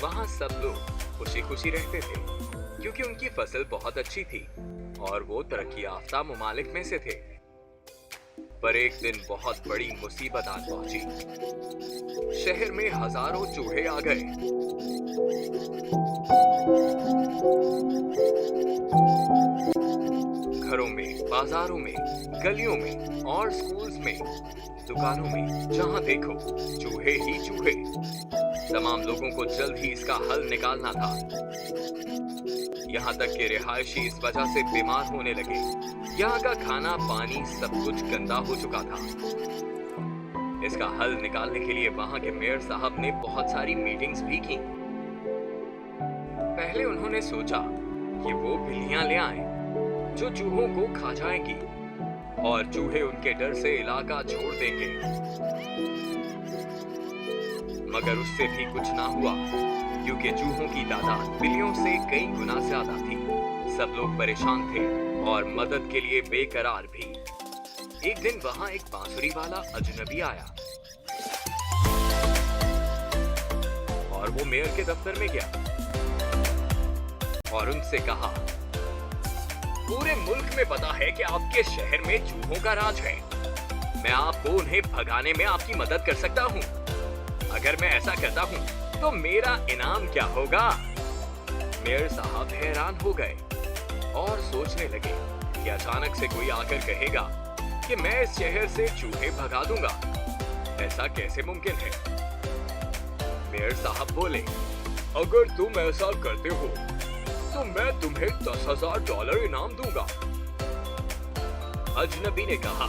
वहाँ सब लोग खुशी खुशी रहते थे क्योंकि उनकी फसल बहुत अच्छी थी और वो तरक्की याफ्ता ममालिक में से थे। पर एक दिन बहुत बड़ी मुसीबत आ पहुंची। शहर में हजारों चूहे आ गए। घरों में, बाजारों में, गलियों में और स्कूल्स में, दुकानों में, जहां देखो चूहे ही चूहे। तमाम लोगों को जल्द ही इसका हल निकालना था। यहाँ तक कि रिहायशी इस वजह से बीमार होने लगे। यहाँ का खाना पानी सब कुछ गंदा हो चुका था। इसका हल निकालने के लिए वहाँ के मेयर साहब ने बहुत सारी मीटिंग्स भी की। पहले उन्होंने सोचा कि वो बिल्लियां ले आएं जो चूहों को खा जाएंगी और चूहे उनके डर से इलाका छोड़ देंगे। मगर उससे भी कुछ ना हुआ क्योंकि चूहों की तादाद बिल्लियों से कई गुना ज्यादा थी। सब लोग परेशान थे और मदद के लिए बेकरार भी। एक दिन वहां एक बांसुरी वाला अजनबी आया और वो मेयर के दफ्तर में गया और उनसे कहा, पूरे मुल्क में पता है कि आपके शहर में चूहों का राज है। मैं आपको उन्हें भगाने में आपकी मदद कर सकता हूँ। अगर मैं ऐसा करता हूँ तो मेरा इनाम क्या होगा? मेयर साहब हैरान हो गए और सोचने लगे कि अचानक से कोई आकर कहेगा कि मैं इस शहर से चूहे भगा दूंगा। ऐसा कैसे मुमकिन है? मेयर साहब बोले, अगर तुम ऐसा करते हो तो मैं तुम्हें $10,000 इनाम दूंगा। अजनबी ने कहा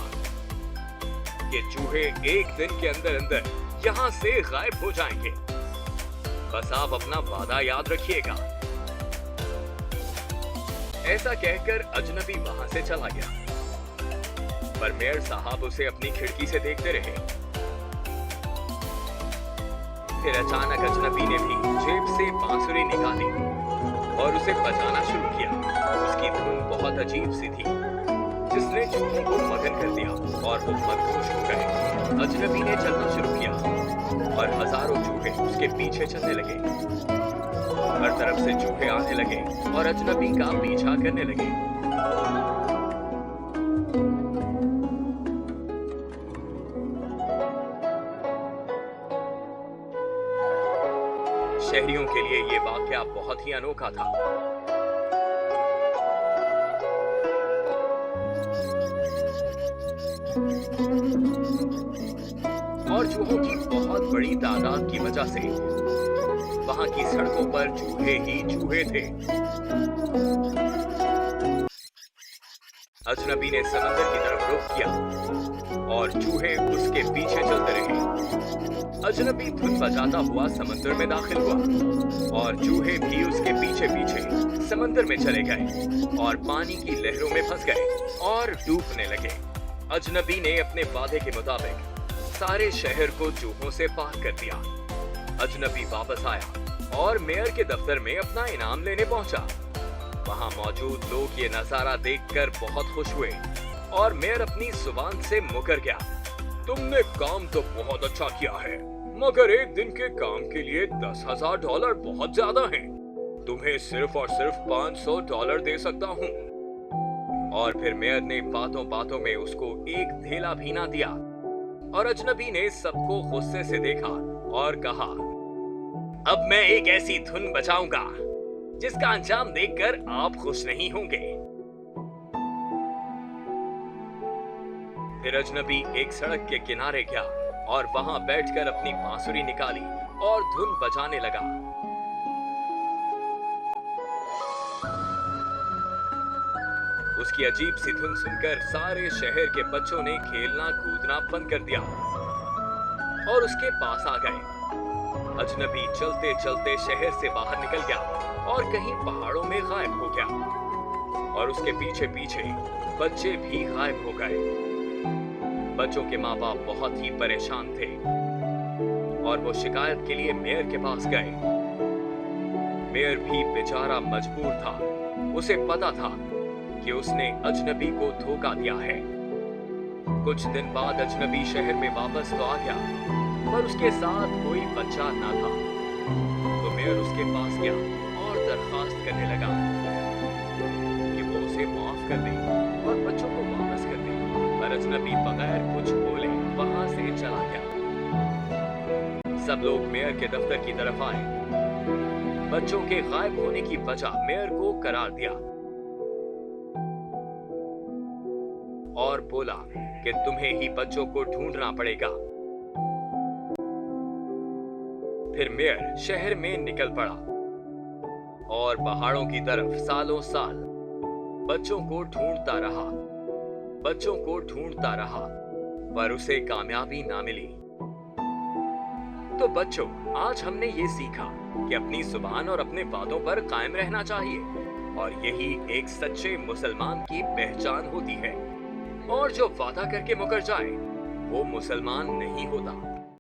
कि चूहे एक दिन के अंदर अंदर यहाँ से गायब हो जाएंगे। बस आप अपना वादा याद रखिएगा। ऐसा कहकर अजनबी वहां से चला गया। पर मेयर साहब उसे अपनी खिड़की से देखते रहे। फिर अचानक अजनबी ने भी जेब से बांसुरी निकाली और उसे बजाना शुरू किया। उसकी धुन बहुत अजीब सी थी जिसने चूहों को मगन कर दिया और वो मदहोश हो गए। अजनबी ने चलना शुरू किया और हजारों चूहे उसके पीछे चलने लगे। हर तरफ से चूहे आने लगे और अजनबी का पीछा करने लगे। शहरियों के लिए ये वाकया बहुत ही अनोखा था। और चूहों की बहुत बड़ी तादाद की वजह से वहां की सड़कों पर चूहे ही चूहे थे। अजनबी ने समंदर की तरफ रुख किया और चूहे उसके पीछे चलते रहे। अजनबी धुन बजाता हुआ समंदर में दाखिल हुआ और चूहे भी उसके पीछे पीछे समंदर में चले गए और पानी की लहरों में फंस गए और डूबने लगे। अजनबी ने अपने वादे के मुताबिक सारे शहर को चूहों से पार कर दिया। अजनबी वापस आया और मेयर के दफ्तर में अपना इनाम लेने पहुंचा। वहां मौजूद लोग ये नजारा देखकर बहुत खुश हुए और मेयर अपनी जुबान से मुकर गया, तुमने काम तो बहुत अच्छा किया है, मगर एक दिन के काम के लिए $10,000 बहुत ज्यादा हैं। तुम्हें सिर्फ और सिर्फ $500 दे सकता हूँ। और फिर मेयर ने बातों बातों में उसको एक धेला भी ना दिया और अजनबी ने सबको गुस्से से देखा और कहा, अब मैं एक ऐसी धुन बजाऊंगा जिसका अंजाम देखकर आप खुश नहीं होंगे। फिर अजनबी एक सड़क के किनारे गया और वहां बैठकर अपनी बांसुरी निकाली और धुन बजाने लगा। उसकी अजीब सी धुन सुनकर सारे शहर के बच्चों ने खेलना कूदना बंद कर दिया और उसके पास आ गए। अजनबी चलते चलते शहर से बाहर निकल गया और कहीं पहाड़ों में गायब हो गया और उसके पीछे पीछे बच्चे भी गायब हो गए। बच्चों के माँ बाप बहुत ही परेशान थे और वो शिकायत के लिए मेयर के पास गए। मेयर भी बेचारा मजबूर था। उसे पता था कि उसने अजनबी को धोखा दिया है। कुछ दिन बाद अजनबी शहर में वापस तो आ गया पर उसके साथ कोई बच्चा न था। तो मेयर उसके पास गया और दरखास्त करने लगा कि वो उसे माफ कर दे और बच्चों को वापस कर दे। पर अजनबी बगैर कुछ बोले वहां से चला गया। सब लोग मेयर के दफ्तर की तरफ आए। बच्चों के गायब होने की वजह मेयर को करार दिया और बोला कि तुम्हें ही बच्चों को ढूंढना पड़ेगा। फिर मेयर शहर में निकल पड़ा और पहाड़ों की तरफ सालों साल बच्चों को ढूंढता रहा, पर उसे कामयाबी ना मिली। तो बच्चों, आज हमने ये सीखा कि अपनी जुबान और अपने वादों पर कायम रहना चाहिए और यही एक सच्चे मुसलमान की पहचान होती है। और जो वादा करके मुकर जाए वो मुसलमान नहीं होता।